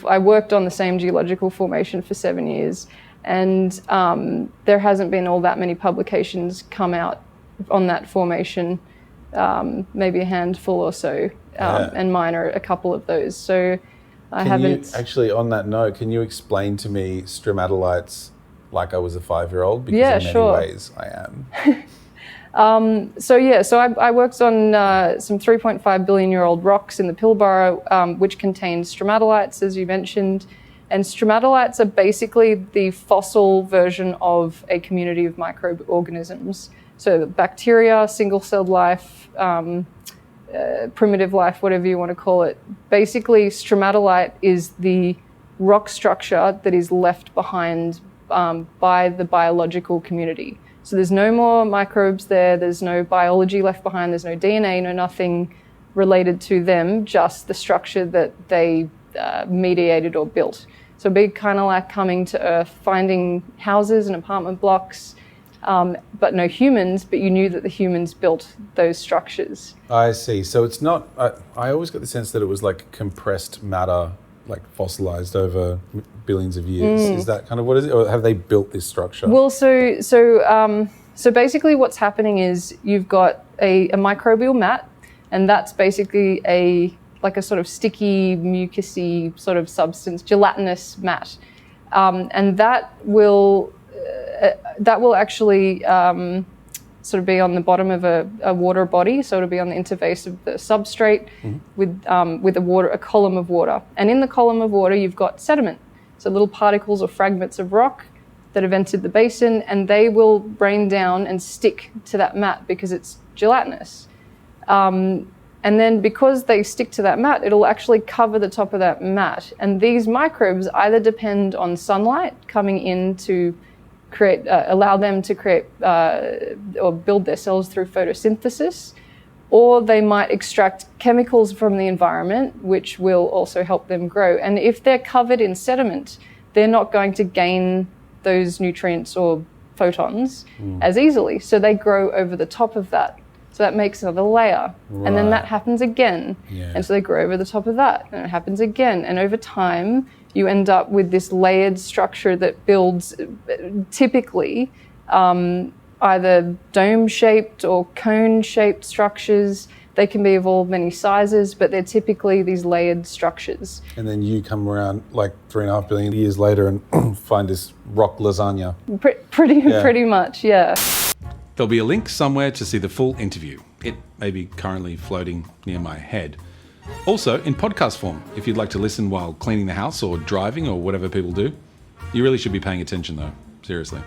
I worked on the same geological formation for 7 years, and there hasn't been all that many publications come out on that formation, maybe a handful or so, and mine are a couple of those. So Actually, on that note, can you explain to me stromatolites like I was a 5-year-old? Because in many ways I am. So I worked on some 3.5 billion year old rocks in the Pilbara, which contain stromatolites, as you mentioned. And stromatolites are basically the fossil version of a community of microorganisms. So bacteria, single-celled life, primitive life, whatever you want to call it. Basically, stromatolite is the rock structure that is left behind by the biological community. So there's no more microbes there, there's no biology left behind, there's no DNA, no nothing related to them, just the structure that they mediated or built. So it'd be kind of like coming to Earth, finding houses and apartment blocks, but no humans, but you knew that the humans built those structures. I see. So it's not, I always got the sense that it was like compressed matter, like fossilized over billions of years. Is that kind of what is it? Or have they built this structure? Well, so basically what's happening is you've got a microbial mat, and that's basically like a sort of sticky, mucousy sort of substance, gelatinous mat. And that will actually sort of be on the bottom of a water body, so it'll be on the interface of the substrate with a column of water. And in the column of water, you've got sediment, so little particles or fragments of rock that have entered the basin, and they will rain down and stick to that mat because it's gelatinous. And then because they stick to that mat, it'll actually cover the top of that mat. And these microbes either depend on sunlight coming in to create, allow them to create or build their cells through photosynthesis, or they might extract chemicals from the environment, which will also help them grow. And if they're covered in sediment, they're not going to gain those nutrients or photons as easily. So they grow over the top of that. So that makes another layer. Right. And then that happens again. Yeah. And so they grow over the top of that. And it happens again. And over time, you end up with this layered structure that builds typically either dome-shaped or cone-shaped structures. They can be of all many sizes, but they're typically these layered structures. And then you come around like 3.5 billion years later and find this rock lasagna. Pretty much, yeah. There'll be a link somewhere to see the full interview. It may be currently floating near my head. Also, in podcast form, if you'd like to listen while cleaning the house or driving or whatever people do. You really should be paying attention though, seriously.